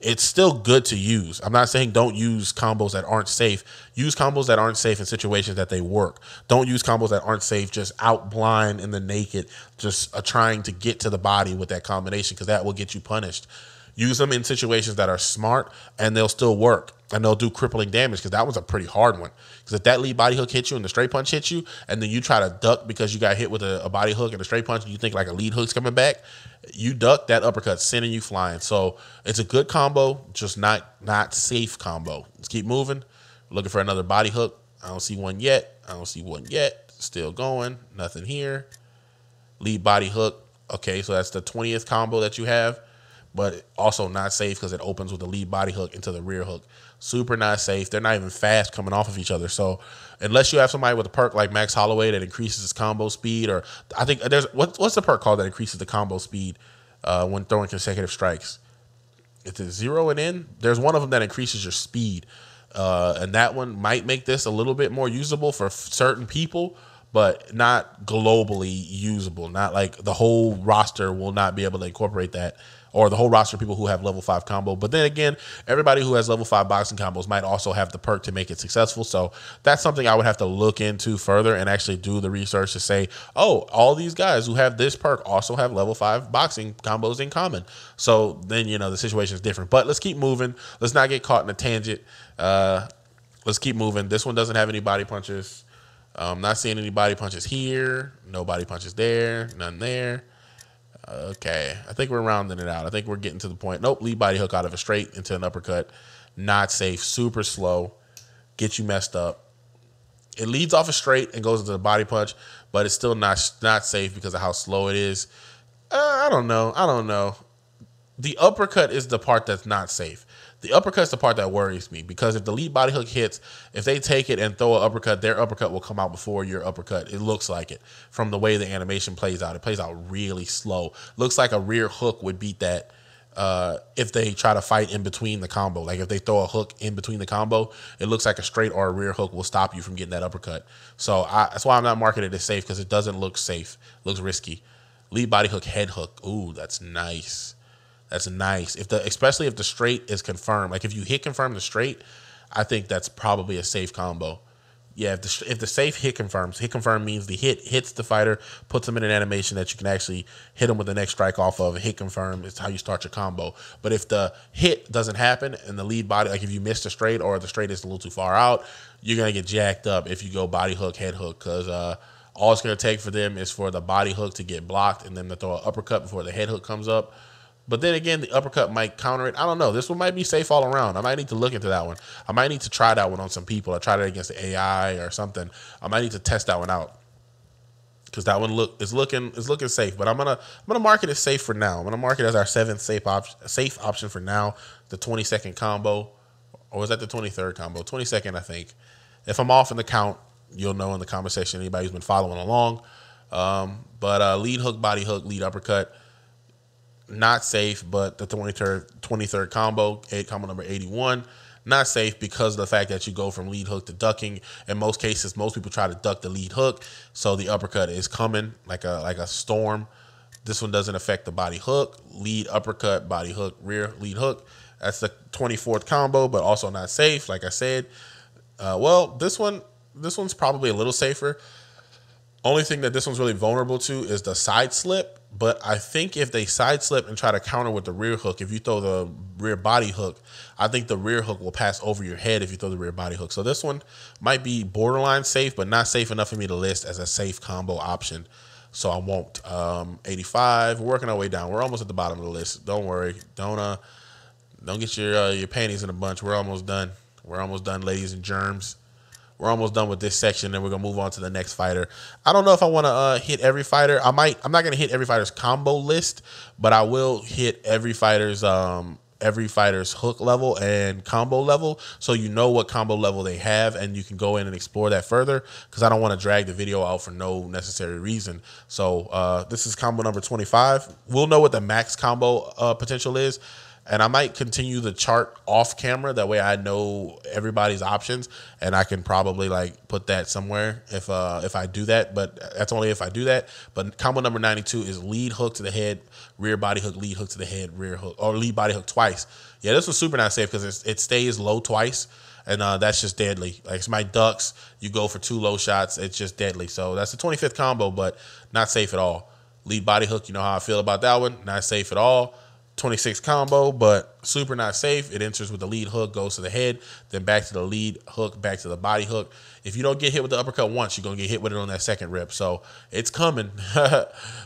It's still good to use. I'm not saying don't use combos that aren't safe. Use combos that aren't safe in situations that they work. Don't use combos that aren't safe just out blind in the naked, just trying to get to the body with that combination because that will get you punished. Use them in situations that are smart and they'll still work and they'll do crippling damage because that was a pretty hard one. Because if that lead body hook hits you and the straight punch hits you and then you try to duck because you got hit with a body hook and a straight punch and you think like a lead hook's coming back, you duck, that uppercut sending you flying. So it's a good combo, just not safe combo. Let's keep moving. Looking for another body hook. I don't see one yet. Still going. Nothing here. Lead body hook. Okay, so that's the 20th combo that you have, but also not safe because it opens with the lead body hook into the rear hook. Super not safe. They're not even fast coming off of each other. So unless you have somebody with a perk like Max Holloway that increases his combo speed, or I think there's what's the perk called that increases the combo speed when throwing consecutive strikes? It's a 0 and in. There's one of them that increases your speed. And that one might make this a little bit more usable for certain people, but not globally usable. Not like the whole roster will not be able to incorporate that, or the whole roster of people who have level 5 combo. But then again, everybody who has level 5 boxing combos might also have the perk to make it successful. So that's something I would have to look into further and actually do the research to say, oh, all these guys who have this perk also have level 5 boxing combos in common. So then, you know, the situation is different. But let's keep moving. Let's not get caught in a tangent. Let's keep moving. This one doesn't have any body punches. Not seeing any body punches here. No body punches there. None there. Okay, I think we're rounding it out. I think we're getting to the point. Nope, lead body hook out of a straight into an uppercut. Not safe, super slow. Get you messed up. It leads off a straight and goes into the body punch, but it's still not safe because of how slow it is. I don't know. The uppercut is the part that's not safe. The uppercut's the part that worries me, because if the lead body hook hits, if they take it and throw an uppercut, their uppercut will come out before your uppercut. It looks like it from the way the animation plays out. It plays out really slow. Looks like a rear hook would beat that if they try to fight in between the combo. Like if they throw a hook in between the combo, it looks like a straight or a rear hook will stop you from getting that uppercut. So that's why I'm not marking it as safe, because it doesn't look safe. It looks risky. Lead body hook, head hook. Ooh, that's nice. That's nice. Especially if the straight is confirmed. Like if you hit confirm the straight, I think that's probably a safe combo. Yeah, if the safe hit confirm means the hit hits the fighter, puts them in an animation that you can actually hit them with the next strike off of. Hit confirm is how you start your combo. But if the hit doesn't happen and the lead body, like if you miss the straight or the straight is a little too far out, you're going to get jacked up if you go body hook, head hook, because all it's going to take for them is for the body hook to get blocked and then to throw an uppercut before the head hook comes up. But then again, the uppercut might counter it. I don't know. This one might be safe all around. I might need to look into that one. I might need to try that one on some people. I tried it against the AI or something. I might need to test that one out, because that one is looking safe. But I'm gonna mark it as safe for now. I'm gonna mark it as our 7th safe option for now. The 22nd combo, or was that the 23rd combo? 22nd, I think. If I'm off in the count, you'll know in the comment section. Anybody who's been following along. But lead hook, body hook, lead uppercut. Not safe, but the 23rd combo, combo number 81, not safe because of the fact that you go from lead hook to ducking. In most cases, most people try to duck the lead hook, so the uppercut is coming like a storm. This one doesn't affect the body hook. Lead uppercut, body hook, rear lead hook. That's the 24th combo, but also not safe, like I said. Well, this one's probably a little safer. Only thing that this one's really vulnerable to is the side slip. But I think if they side slip and try to counter with the rear hook, if you throw the rear body hook, I think the rear hook will pass over your head if you throw the rear body hook. So this one might be borderline safe, but not safe enough for me to list as a safe combo option. So I won't. 85. We're working our way down. We're almost at the bottom of the list. Don't worry. Don't get your panties in a bunch. We're almost done. We're almost done, ladies and germs. We're almost done with this section, and we're gonna move on to the next fighter. I don't know if I want to hit every fighter. I'm not gonna hit every fighter's combo list, but I will hit every fighter's hook level and combo level, so you know what combo level they have, and you can go in and explore that further. Because I don't want to drag the video out for no necessary reason. So this is combo number 25. We'll know what the max combo potential is. And I might continue the chart off camera. That way I know everybody's options, and I can probably like put that somewhere if I do that. But that's only if I do that. But combo number 92 is lead hook to the head, rear body hook, lead hook to the head, rear hook, or lead body hook twice. Yeah, this was super not safe because it stays low twice, and that's just deadly. Like it's my ducks. You go for 2 low shots, it's just deadly. So that's the 25th combo, but not safe at all. Lead body hook, you know how I feel about that one. Not safe at all. 26 combo, but super not safe. It enters with the lead hook, goes to the head, then back to the lead hook, back to the body hook. If you don't get hit with the uppercut once, you're going to get hit with it on that second rip. So it's coming.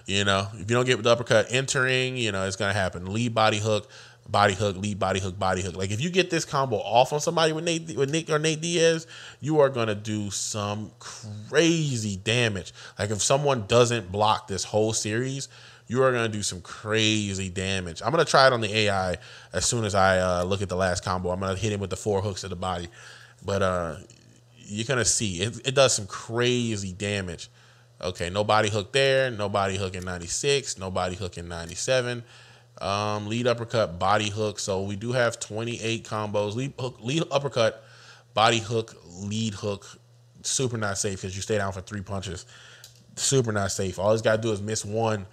You know, if you don't get with the uppercut entering, you know, it's going to happen. Lead body hook, lead body hook, body hook. Like if you get this combo off on somebody with Nick or Nate Diaz, you are going to do some crazy damage. Like if someone doesn't block this whole series, you are going to do some crazy damage. I'm going to try it on the AI as soon as I look at the last combo. I'm going to hit him with the 4 hooks to the body. But you're going to see. It does some crazy damage. Okay, no body hook there. No body hook in 96. No body hook in 97. Lead uppercut, body hook. So we do have 28 combos. Lead uppercut, body hook, lead hook. Super not safe because you stay down for 3 punches. Super not safe. All he's got to do is miss one,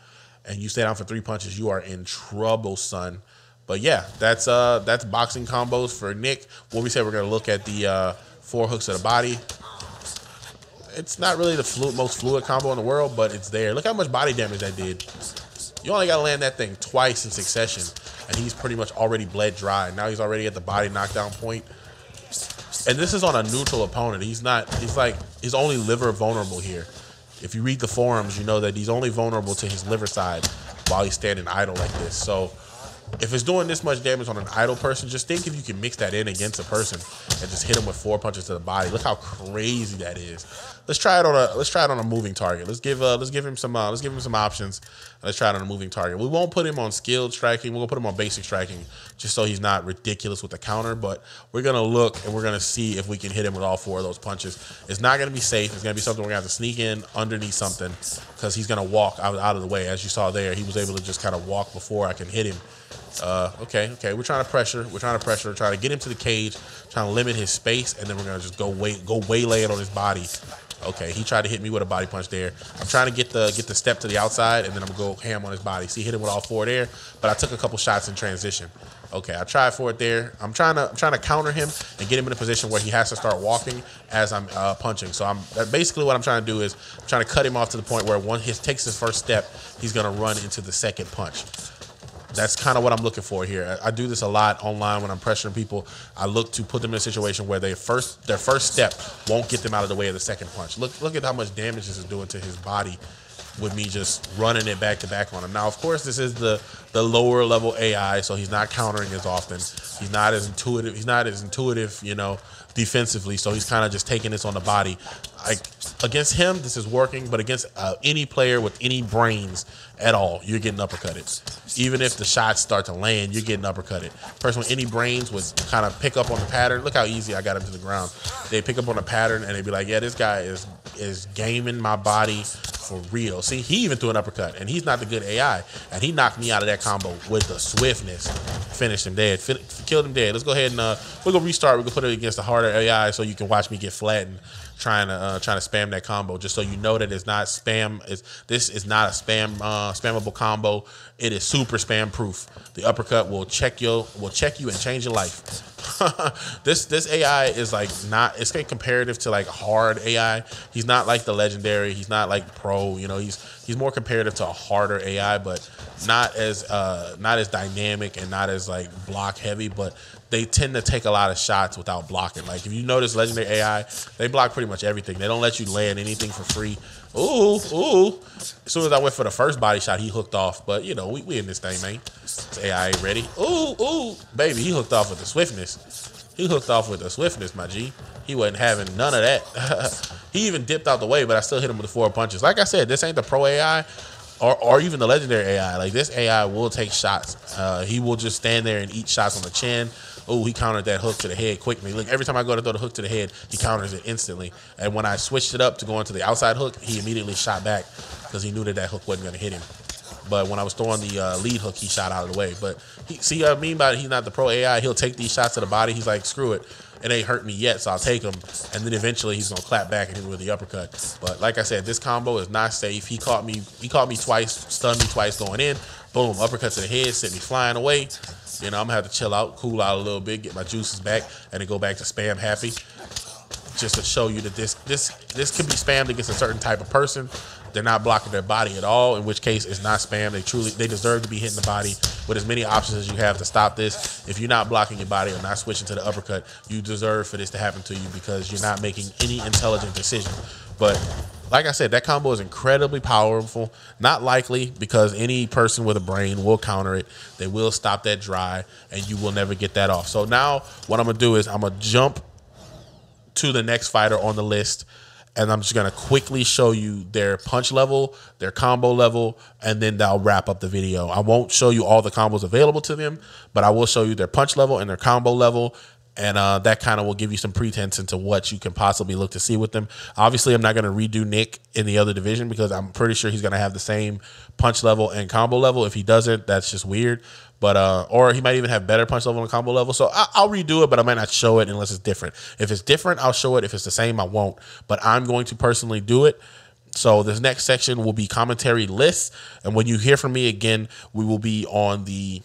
and you stay down for 3 punches. You are in trouble, son. But yeah, that's boxing combos for Nick. What we said, we're gonna look at the 4 hooks of the body. It's not really the most fluid combo in the world, but it's there. Look how much body damage that did. You only got to land that thing twice in succession, and he's pretty much already bled dry. Now he's already at the body knockdown point. And this is on a neutral opponent. He's only liver vulnerable here. If you read the forums, you know that he's only vulnerable to his liver side while he's standing idle like this. So if it's doing this much damage on an idle person, just think if you can mix that in against a person and just hit him with 4 punches to the body. Look how crazy that is. Let's try it on a moving target. Let's give him some options. Let's try it on a moving target. We won't put him on skilled striking. We're gonna put him on basic striking just so he's not ridiculous with the counter. But we're gonna look and we're gonna see if we can hit him with all 4 of those punches. It's not gonna be safe. It's gonna be something we're gonna have to sneak in underneath something because he's gonna walk out of the way. As you saw there, he was able to just kind of walk before I can hit him. Okay. We're trying to pressure. We're trying to get him to the cage, trying to limit his space, and then we're gonna just go waylay it on his body. Okay, he tried to hit me with a body punch there. I'm trying to get the step to the outside, and then I'm gonna go ham on his body. See, hit him with all 4 there, but I took a couple shots in transition. Okay, I tried for it there. I'm trying to counter him and get him in a position where he has to start walking as I'm punching. So basically what I'm trying to do is I'm trying to cut him off to the point where once he takes his first step, he's gonna run into the second punch. That's kind of what I'm looking for here. I do this a lot online when I'm pressuring people. I look to put them in a situation where their first step won't get them out of the way of the second punch. Look at how much damage this is doing to his body with me just running it back to back on him. Now, of course, this is the lower level AI, so he's not countering as often. He's not as intuitive, you know, defensively. So he's kind of just taking this on the body. Against him, this is working, but against any player with any brains at all, you're getting uppercutted. Even if the shots start to land, you're getting uppercutted. Person with any brains would kind of pick up on the pattern. Look how easy I got him to the ground. They pick up on the pattern and they'd be like, yeah, this guy is gaming my body for real. See, he even threw an uppercut, and he's not the good AI, and he knocked me out of that combo with the swiftness. Finished him dead. Killed him dead. Let's go ahead and we're gonna restart. We're gonna put it against the harder AI so you can watch me get flattened trying to spam that combo, just so you know that it's not spam. This is not a spammable combo. It is super spam proof. The uppercut will check you and change your life. This AI is like it's comparative to like hard AI. He's not like the legendary. He's not like pro. You know, he's more comparative to a harder AI, but not as dynamic and not as like block heavy. But they tend to take a lot of shots without blocking. Like if you notice legendary AI, they block pretty much everything. They don't let you land anything for free. Ooh. As soon as I went for the first body shot, he hooked off. But you know, we in this thing, man. This AI ain't ready. Ooh, baby, he hooked off with the swiftness. He hooked off with the swiftness, my G. He wasn't having none of that. He even dipped out the way, but I still hit him with the 4 punches. Like I said, this ain't the pro AI or even the legendary AI. Like this AI will take shots. He will just stand there and eat shots on the chin. Oh, he countered that hook to the head quickly. Look, every time I go to throw the hook to the head, he counters it instantly. And when I switched it up to go into the outside hook, he immediately shot back because he knew that hook wasn't going to hit him. But when I was throwing the lead hook, he shot out of the way. But see what I mean by it? He's not the pro AI. He'll take these shots to the body. He's like, screw it. It ain't hurt me yet, so I'll take him. And then eventually he's going to clap back and hit me with the uppercut. But like I said, this combo is not safe. He caught me twice, stunned me twice going in. Boom, uppercut to the head, sent me flying away. You know, I'm going to have to chill out, cool out a little bit, get my juices back, and then go back to spam happy. Just to show you that this could be spammed against a certain type of person. They're not blocking their body at all, in which case it's not spam. They deserve to be hitting the body with as many options as you have to stop this. If you're not blocking your body or not switching to the uppercut, you deserve for this to happen to you because you're not making any intelligent decision. But like I said, that combo is incredibly powerful. Not likely because any person with a brain will counter it. They will stop that dry, and you will never get that off. So now what I'm going to do is I'm going to jump to the next fighter on the list, and I'm just going to quickly show you their punch level, their combo level, and then I'll wrap up the video. I won't show you all the combos available to them, but I will show you their punch level and their combo level. And that kind of will give you some pretense into what you can possibly look to see with them. Obviously, I'm not going to redo Nick in the other division because I'm pretty sure he's going to have the same punch level and combo level. If he doesn't, that's just weird. But or he might even have better punch level and combo level. So I'll redo it, but I might not show it unless it's different. If it's different, I'll show it. If it's the same, I won't. But I'm going to personally do it. So this next section will be commentary lists. And when you hear from me again, we will be on the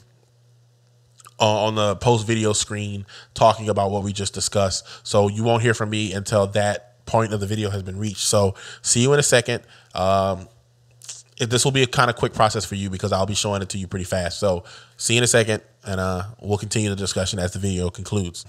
post video screen talking about what we just discussed. So you won't hear from me until that point of the video has been reached. So see you in a second. This will be a kind of quick process for you because I'll be showing it to you pretty fast. So see you in a second, and we'll continue the discussion as the video concludes.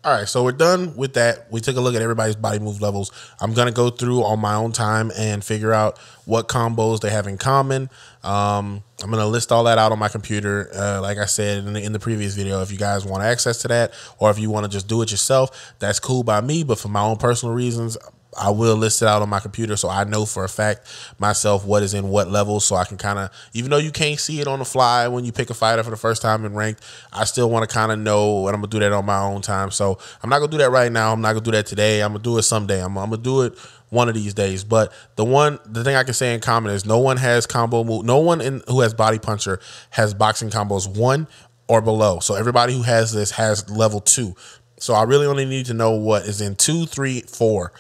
All right, so we're done with that. We took a look at everybody's body move levels. I'm going to go through on my own time and figure out what combos they have in common. I'm going to list all that out on my computer. Like I said in the previous video, if you guys want access to that or if you want to just do it yourself, that's cool by me. But for my own personal reasons, I will list it out on my computer so I know for a fact myself what is in what level, so I can kind of, even though you can't see it on the fly when you pick a fighter for the first time in ranked, I still want to kind of know, and I'm going to do that on my own time. So I'm not going to do that right now. I'm not going to do that today. I'm going to do it someday. I'm going to do it one of these days. But the thing I can say in common is no one has combo move. No one who has body puncher has boxing combos 1 or below. So everybody who has this has level 2. So I really only need to know what is in 2, 3, 4.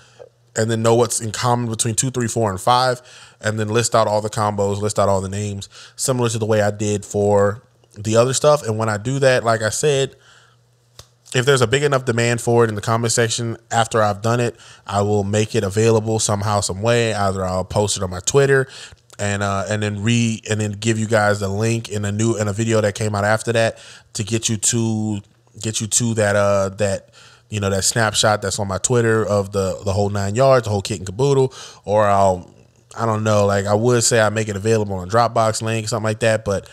And then know what's in common between 2, 3, 4, and 5, and then list out all the combos, list out all the names, similar to the way I did for the other stuff. And when I do that, like I said, if there's a big enough demand for it in the comment section after I've done it, I will make it available somehow, some way. Either I'll post it on my Twitter and then give you guys the link in a video that came out after that to get you to that that snapshot that's on my Twitter of the whole 9 yards, the whole kit and caboodle. Or I don't know, like I would say I make it available on a Dropbox link, something like that, but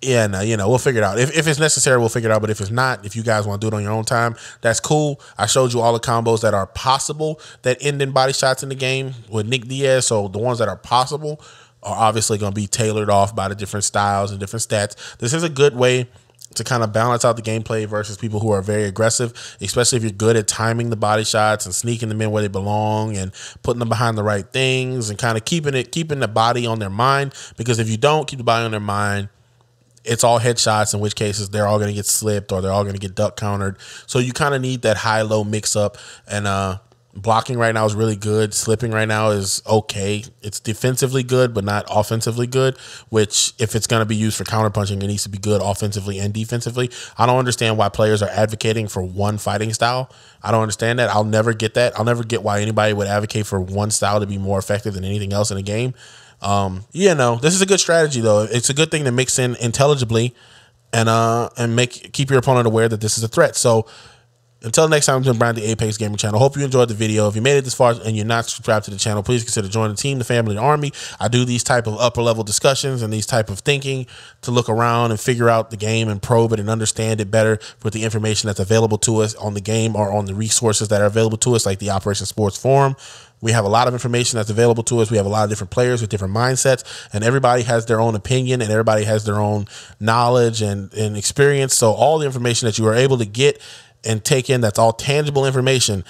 yeah, no, we'll figure it out. If it's necessary, we'll figure it out. But if it's not, if you guys want to do it on your own time, that's cool. I showed you all the combos that are possible that end in body shots in the game with Nick Diaz. So the ones that are possible are obviously going to be tailored off by the different styles and different stats. This is a good way to kind of balance out the gameplay versus people who are very aggressive, especially if you're good at timing the body shots and sneaking them in where they belong and putting them behind the right things and kind of keeping the body on their mind. Because if you don't keep the body on their mind, it's all headshots, in which cases they're all going to get slipped or they're all going to get duck countered. So you kind of need that high-low mix-up. And blocking right now is really good. Slipping right now is okay. It's defensively good, but not offensively good, which if it's going to be used for counterpunching, it needs to be good offensively and defensively. I don't understand why players are advocating for one fighting style. I don't understand that. I'll never get that. I'll never get why anybody would advocate for one style to be more effective than anything else in a game. This is a good strategy though. It's a good thing to mix in intelligibly and keep your opponent aware that this is a threat. So until next time, I'm been Brian, the Apex Gaming Channel. Hope you enjoyed the video. If you made it this far and you're not subscribed to the channel, please consider joining the team, the family, the army. I do these type of upper level discussions and these type of thinking to look around and figure out the game and probe it and understand it better with the information that's available to us on the game or on the resources that are available to us, like the Operation Sports Forum. We have a lot of information that's available to us. We have a lot of different players with different mindsets, and everybody has their own opinion and everybody has their own knowledge and experience. So all the information that you are able to get and take in, that's all tangible information,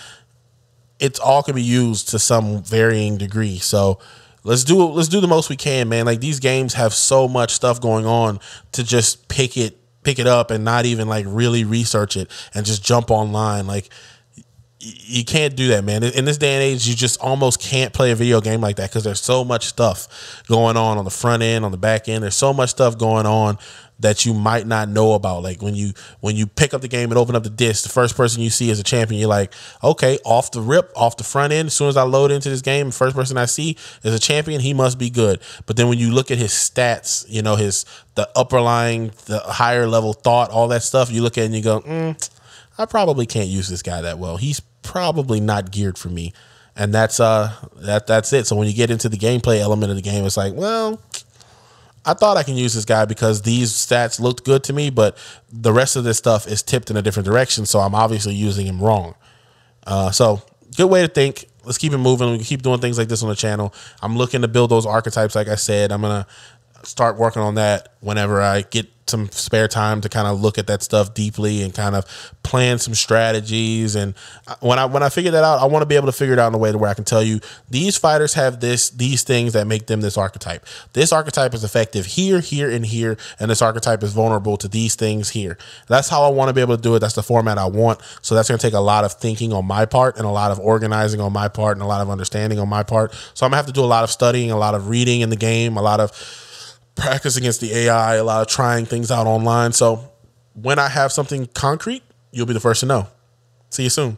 it's all can be used to some varying degree. So let's do the most we can, man. Like, these games have so much stuff going on to just pick it up and not even like really research it and just jump online. Like, you can't do that, man. In this day and age, you just almost can't play a video game like that because there's so much stuff going on the front end, on the back end. There's so much stuff going on that you might not know about. Like when you pick up the game and open up the disc, the first person you see is a champion. You're like, okay, off the front end, as soon as I load into this game, the first person I see is a champion. He must be good. But then when you look at his stats, the the higher level thought, all that stuff, you look at it and you go, I probably can't use this guy that well. He's probably not geared for me. And that's it. So when you get into the gameplay element of the game, it's like, well, I thought I can use this guy because these stats looked good to me, but the rest of this stuff is tipped in a different direction, so I'm obviously using him wrong. So good way to think. Let's keep it moving. We can keep doing things like this on the channel. I'm looking to build those archetypes, like I said. I'm going to start working on that whenever I get some spare time to kind of look at that stuff deeply and kind of plan some strategies. And when I figure that out, I want to be able to figure it out in a way to where I can tell you these fighters have these things that make them this archetype. This archetype is effective here, and here, and this archetype is vulnerable to these things here. That's how I want to be able to do it. That's the format I want. So that's going to take a lot of thinking on my part and a lot of organizing on my part and a lot of understanding on my part. So I'm gonna have to do a lot of studying, a lot of reading in the game, a lot of practice against the AI, a lot of trying things out online. So when I have something concrete, you'll be the first to know. See you soon.